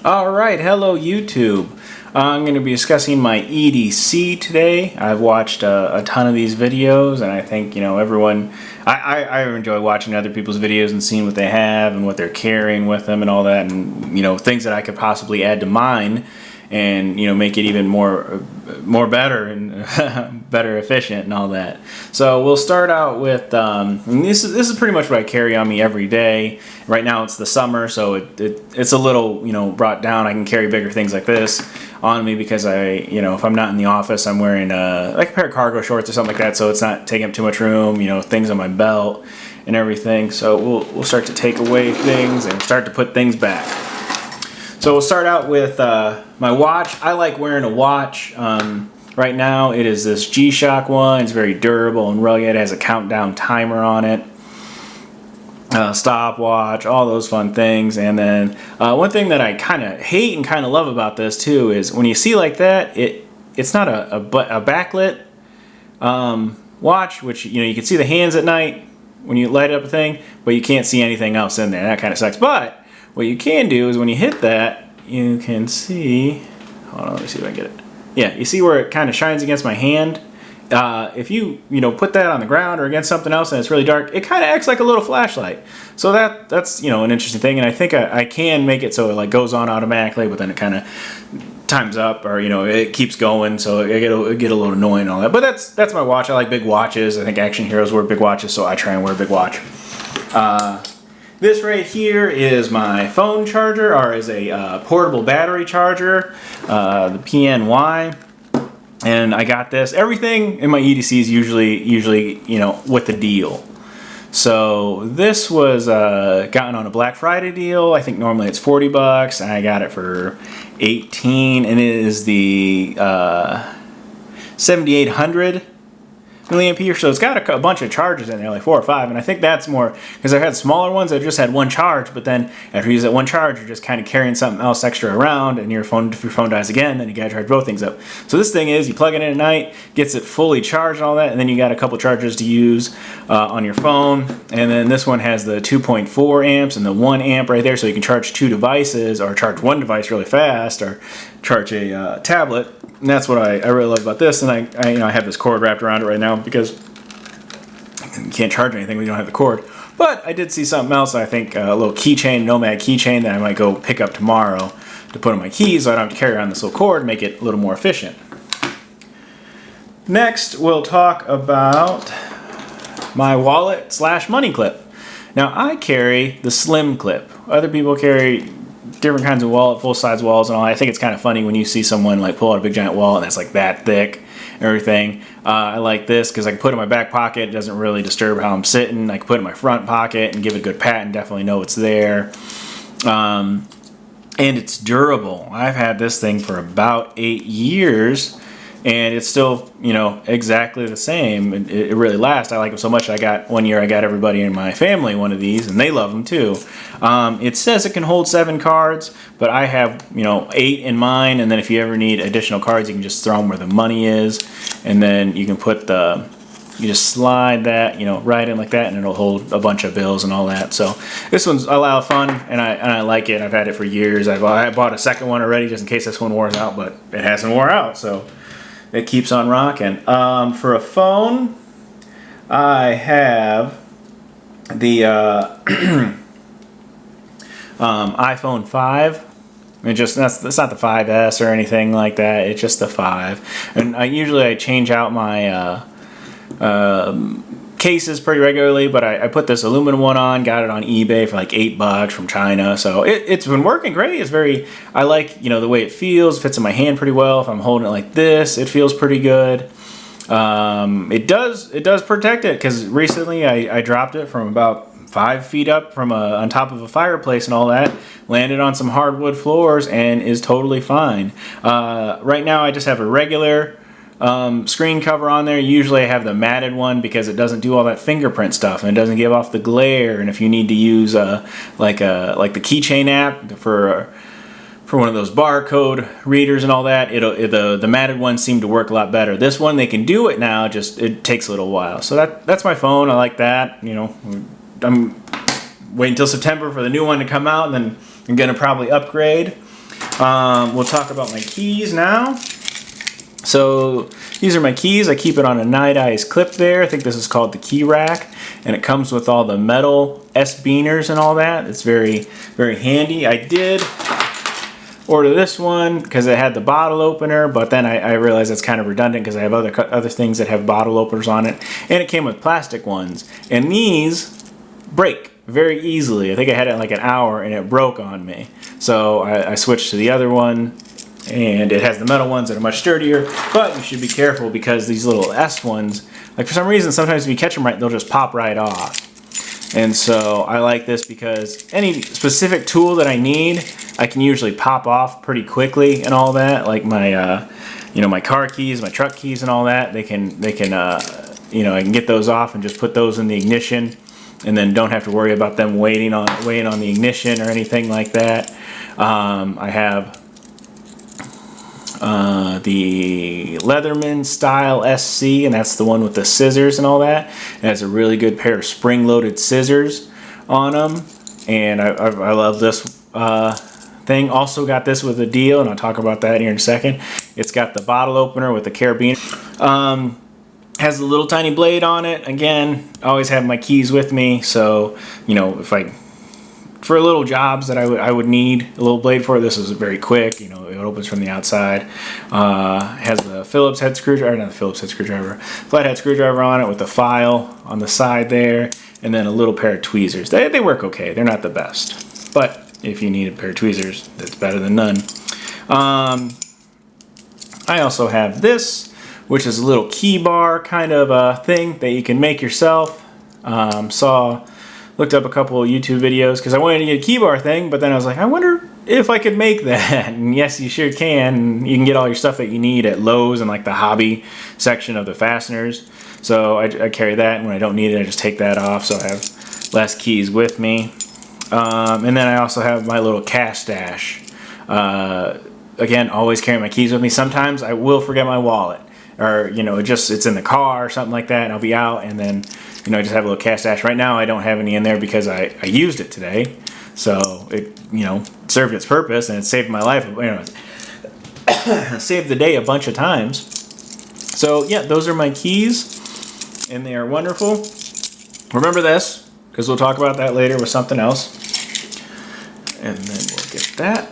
Alright, hello YouTube. I'm going to be discussing my EDC today. I've watched a ton of these videos, and I think, everyone, I enjoy watching other people's videos and seeing what they have and what they're carrying with them and all that, and, things that I could possibly add to mine and, make it even more better and better efficient and all that. So we'll start out with, this is pretty much what I carry on me every day. Right now it's the summer, so it's a little, brought down. I can carry bigger things like this on me because if I'm not in the office, I'm wearing like a pair of cargo shorts or something like that, so it's not taking up too much room, things on my belt and everything. So we'll start to take away things and start to put things back. So we'll start out with my watch. I like wearing a watch. Right now it is this G-Shock one. It's very durable and rugged. It has a countdown timer on it. Stopwatch, all those fun things. And then one thing that I kind of hate and kind of love about this too is when you see like that, it's not a backlit watch, which you can see the hands at night when you light up a thing, but you can't see anything else in there. That kind of sucks. But what you can do is when you hit that, you can see, hold on, let me see if I get it. Yeah, you see where it kind of shines against my hand? If you put that on the ground or against something else and it's really dark, it kind of acts like a little flashlight. So that's an interesting thing, and I think I can make it so it like goes on automatically, but then it kind of times up, or it keeps going, so it get a little annoying and all that. But that's my watch. I like big watches. I think action heroes wear big watches, so I try and wear a big watch. This right here is my phone charger, or is a portable battery charger, the PNY. And I got this. Everything in my EDC is usually with the deal. So this was gotten on a Black Friday deal. I think normally it's 40 bucks, and I got it for 18, and it is the 7800 milliampere. So it's got a bunch of charges in there, like 4 or 5, and I think that's more because I've had smaller ones that just had one charge, but then after you use that one charge, you're just kind of carrying something else extra around, and if your phone dies again, then you gotta charge both things up. So this thing is, you plug it in at night, gets it fully charged and all that, and then you got a couple chargers to use on your phone. And then this one has the 2.4 amps and the 1 amp right there, so you can charge 2 devices, or charge one device really fast, or charge a tablet. And that's what I really love about this. And I have this cord wrapped around it right now because you can't charge anything when you don't have the cord. But I did see something else. I think a little keychain, Nomad keychain, that I might go pick up tomorrow to put on my keys, so I don't have to carry around this little cord, make it a little more efficient. Next, we'll talk about my wallet / money clip. Now, I carry the slim clip. Other people carry different kinds of wallet, full-size wallets and all. I think it's kind of funny when you see someone like pull out a big giant wallet that's like that thick and everything. I like this because I can put it in my back pocket. It doesn't really disturb how I'm sitting. I can put it in my front pocket and give it a good pat and definitely know it's there. And it's durable. I've had this thing for about 8 years, and it's still, exactly the same. It really lasts. I like them so much. One year I got everybody in my family one of these, and they love them too. It says it can hold 7 cards, but I have, 8 in mine, and then if you ever need additional cards, you can just throw them where the money is, and then you can you just slide that, right in like that, and it'll hold a bunch of bills and all that. So this one's a lot of fun, and I like it. I've had it for years. I bought a second one already just in case this one wears out, but it hasn't wore out, so it keeps on rocking. For a phone, I have the iPhone 5. It's not the 5S or anything like that. It's just the 5. And I change out my cases pretty regularly, but I put this aluminum one on, got it on eBay for like 8 bucks from China. So it's been working great. I like, the way it feels. It fits in my hand pretty well. If I'm holding it like this, it feels pretty good. It does protect it, because recently I dropped it from about 5 feet up from on top of a fireplace and all that, landed on some hardwood floors, and is totally fine. Right now I just have a regular screen cover on there. Usually I have the matted one because it doesn't do all that fingerprint stuff, and it doesn't give off the glare. And if you need to use like the keychain app for one of those barcode readers and all that, the matted ones seem to work a lot better. This one, they can do it now, just it takes a little while. So that's my phone. I like that. I'm waiting until September for the new one to come out, and then I'm gonna probably upgrade. We'll talk about my keys now. So these are my keys. I keep it on a Night Eyes clip there. I think this is called the key rack, and it comes with all the metal S-beaners and all that. It's very, very handy. I did order this one because it had the bottle opener, but then I realized that's kind of redundant because I have other things that have bottle openers on it, and it came with plastic ones, and these break very easily. I think I had it in like an hour and it broke on me, so I switched to the other one. And it has the metal ones that are much sturdier, but you should be careful because these little S ones, like for some reason, sometimes if you catch them right, they'll just pop right off. And so I like this because any specific tool that I need, I can usually pop off pretty quickly and all that. Like my, you know, my car keys, my truck keys, and all that. They can, you know, I can get those off and just put those in the ignition, and then don't have to worry about them waiting on the ignition or anything like that. I have the Leatherman style SC, and that's the one with the scissors and all that. It has a really good pair of spring-loaded scissors on them, and I love this thing. Also got this with a deal, and I'll talk about that here in a second. It's got the bottle opener with the carabiner. Has a little tiny blade on it. Again, I always have my keys with me, so you know, if for little jobs that I would need a little blade for, this is very quick. You know, it opens from the outside. Has the Phillips head screwdriver, not the Phillips head screwdriver, flathead screwdriver on it with the file on the side there, and then a little pair of tweezers. They work okay. They're not the best, but if you need a pair of tweezers, that's better than none. I also have this, which is a little key bar kind of a thing that you can make yourself. Looked up a couple of YouTube videos because I wanted to get a key bar thing, but then I was like, I wonder if I could make that. And yes, you sure can. You can get all your stuff that you need at Lowe's and like the hobby section of the fasteners. So I carry that, and when I don't need it, I just take that off, so I have less keys with me. And then I also have my little cash stash. Again, always carry my keys with me. Sometimes I will forget my wallet, or you know, it's in the car or something like that, and I'll be out, and then you know, I just have a little cash stash. Right now I don't have any in there because I used it today, so it, you know, served its purpose and it saved my life, you know, saved the day a bunch of times. So yeah, those are my keys, and they are wonderful. Remember this, because we'll talk about that later with something else, and then we'll get that.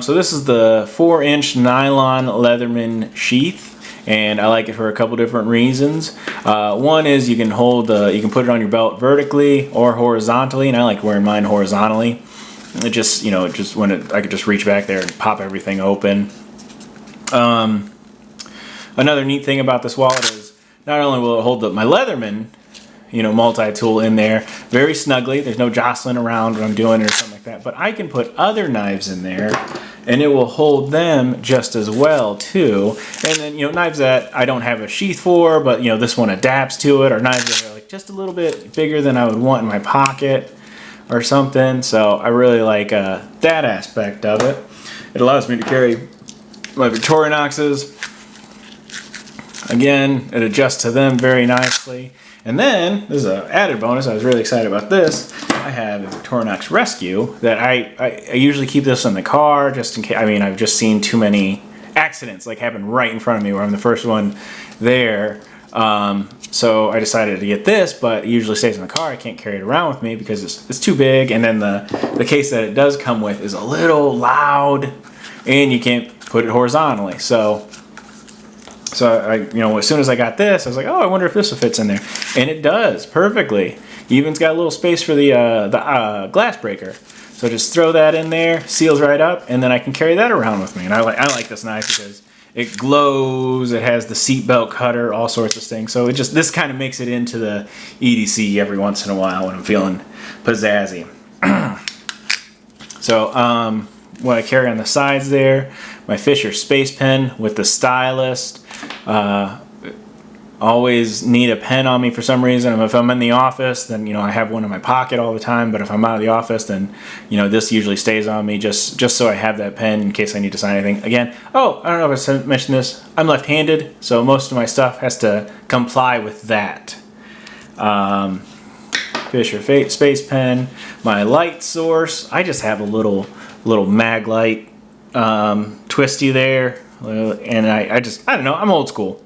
So this is the 4-inch nylon Leatherman sheath, and I like it for a couple different reasons. One is you can you can put it on your belt vertically or horizontally, and I like wearing mine horizontally. It just, you know, I could just reach back there and pop everything open. Another neat thing about this wallet is not only will it hold my Leatherman, you know, multi-tool in there very snugly. There's no jostling around when I'm doing it or something like that. But I can put other knives in there, and it will hold them just as well too. And then, you know, knives that I don't have a sheath for, but you know, this one adapts to it, or knives that are like just a little bit bigger than I would want in my pocket or something. So I really like that aspect of it. It allows me to carry my Victorinoxes. Again, it adjusts to them very nicely. And then, this is an added bonus, I was really excited about this, I have a Victorinox Rescue that I usually keep this in the car just in case. I mean, I've just seen too many accidents like happen right in front of me where I'm the first one there. So I decided to get this, but it usually stays in the car. I can't carry it around with me because it's too big, and then the case that it does come with is a little loud, and you can't put it horizontally. So I, you know, as soon as I got this, I was like, oh, I wonder if this fits in there, and it does perfectly. Even's got a little space for the glass breaker, so just throw that in there, seals right up, and then I can carry that around with me. And I like this knife because it glows. It has the seatbelt cutter, all sorts of things. So this kind of makes it into the EDC every once in a while when I'm feeling pizzazzy. So what I carry on the sides there, my Fisher Space Pen with the stylus. Always need a pen on me for some reason. If I'm in the office, then you know I have one in my pocket all the time. But if I'm out of the office, then you know this usually stays on me just so I have that pen in case I need to sign anything. Again, oh, I don't know if I mentioned this. I'm left-handed, so most of my stuff has to comply with that. Fisher Space Pen, my light source. I just have a little mag light twisty there, and I don't know. I'm old school.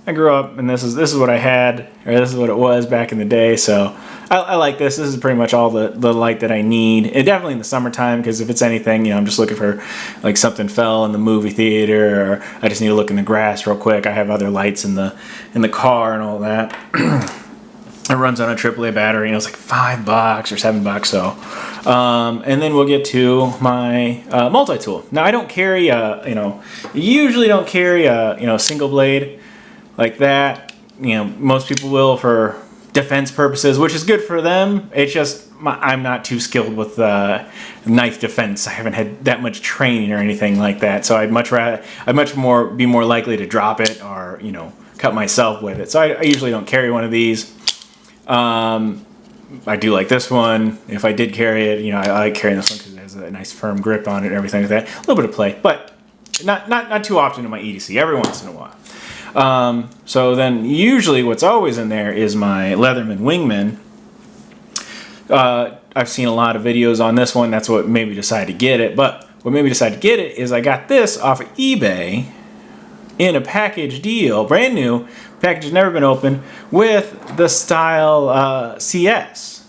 I grew up, and this is what I had, or this is what it was back in the day. So I like this. This is pretty much all the light that I need. And definitely in the summertime, because if it's anything, I'm just looking for like something fell in the movie theater, or I just need to look in the grass real quick. I have other lights in the car and all that. It runs on a AAA battery, and it's like $5 or $7. So, and then we'll get to my multi-tool. Now I don't carry usually don't carry a single blade like that. Most people will for defense purposes, which is good for them. It's just I'm not too skilled with knife defense. I haven't had that much training or anything like that. So I'd much be more likely to drop it or cut myself with it. So I usually don't carry one of these. I do like this one. If I did carry it, I like carrying this one because it has a nice firm grip on it and everything like that. A little bit of play, but not too often in my EDC. Every once in a while. So then usually what's always in there is my Leatherman Wingman. I've seen a lot of videos on this one. That's what made me decide to get it. But what made me decide to get it is I got this off of eBay in a package deal, brand new, package has never been opened, with the Style CS.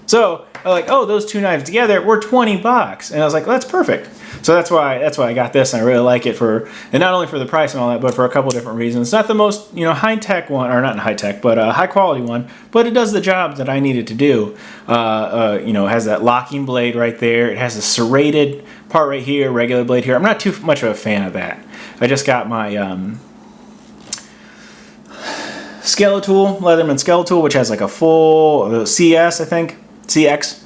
So I'm like, oh, those two knives together were $20, and I was like, well, that's perfect. So that's why I got this, and I really like it and not only for the price and all that, but for a couple different reasons. It's not the most high tech one, or not high tech, but a high quality one, but it does the job that I needed to do. It has that locking blade right there. It has a serrated part right here, regular blade here. I'm not too much of a fan of that. I just got my Skeletal, Leatherman Skeletal, which has like a full CS, I think, CX.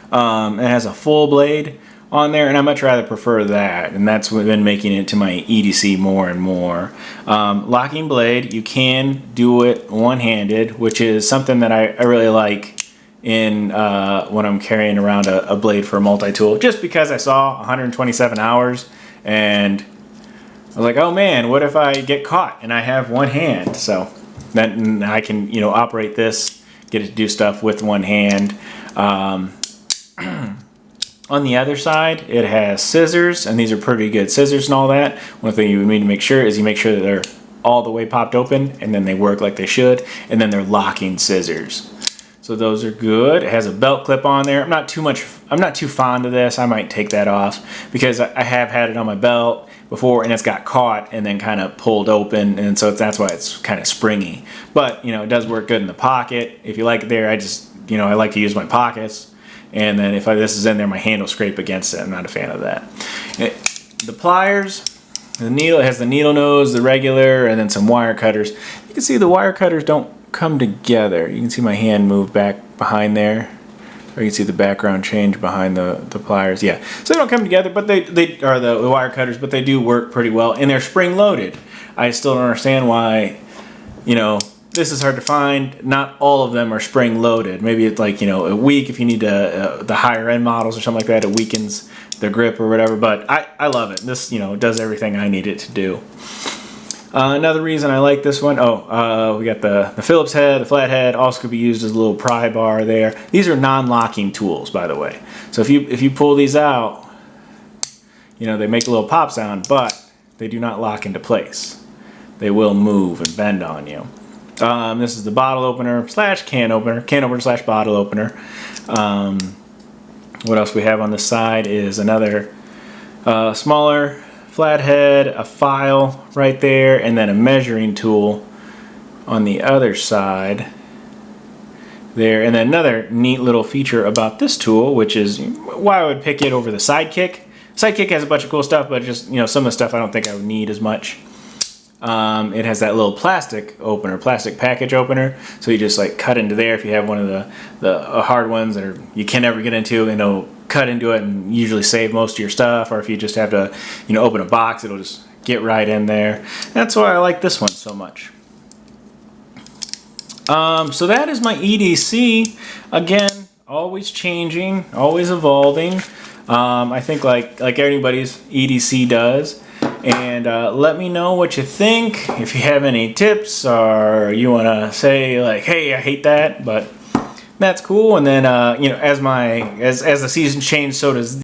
It has a full blade on there, and I much rather prefer that, and that's what been making it to my EDC more and more. Locking blade, you can do it one-handed, which is something that I really like in when I'm carrying around a blade for a multi-tool, just because I saw 127 hours, and I was like, oh man, what if I get caught and I have one hand? So then I can operate this, get it to do stuff with one hand. On the other side, it has scissors, and these are pretty good scissors and all that. One thing you need to make sure is you make sure that they're all the way popped open, and then they work like they should, and then they're locking scissors. So those are good. It has a belt clip on there. I'm not too fond of this. I might take that off because I have had it on my belt before, and it's got caught and then kind of pulled open, and so that's why it's kind of springy. But it does work good in the pocket. If you like it there, I like to use my pockets. And then if this is in there, my hand will scrape against it. I'm not a fan of that. The pliers, the needle, it has the needle nose, the regular, and then some wire cutters. You can see the wire cutters don't come together. You can see my hand move back behind there. Or you can see the background change behind the pliers. Yeah, so they don't come together, but they are the wire cutters, but they do work pretty well. And they're spring loaded. I still don't understand why, this is hard to find. Not all of them are spring loaded. Maybe it's like, a weak if you need the higher end models or something like that. It weakens the grip or whatever. But I love it. This, does everything I need it to do. Another reason I like this one, we got the Phillips head, the flat head, also could be used as a little pry bar there. These are non-locking tools, by the way. So if you pull these out, they make a little pop sound, but they do not lock into place. They will move and bend on you. This is the bottle opener / can opener / bottle opener. What else we have on this side is another smaller flathead, a file right there, and then a measuring tool on the other side there. And then another neat little feature about this tool, which is why I would pick it over the Sidekick. Sidekick has a bunch of cool stuff, but just some of the stuff I don't think I would need as much. It has that little plastic package opener, so you just like cut into there if you have one of the hard ones that you can never get into, and it'll cut into it and usually save most of your stuff. Or if you just have to open a box, it'll just get right in there. That's why I like this one so much. So that is my EDC. Again, always changing, always evolving. I think like anybody's EDC does. And let me know what you think. If you have any tips or you want to say like, hey, I hate that, but That's cool. And then you know, as the seasons change, so does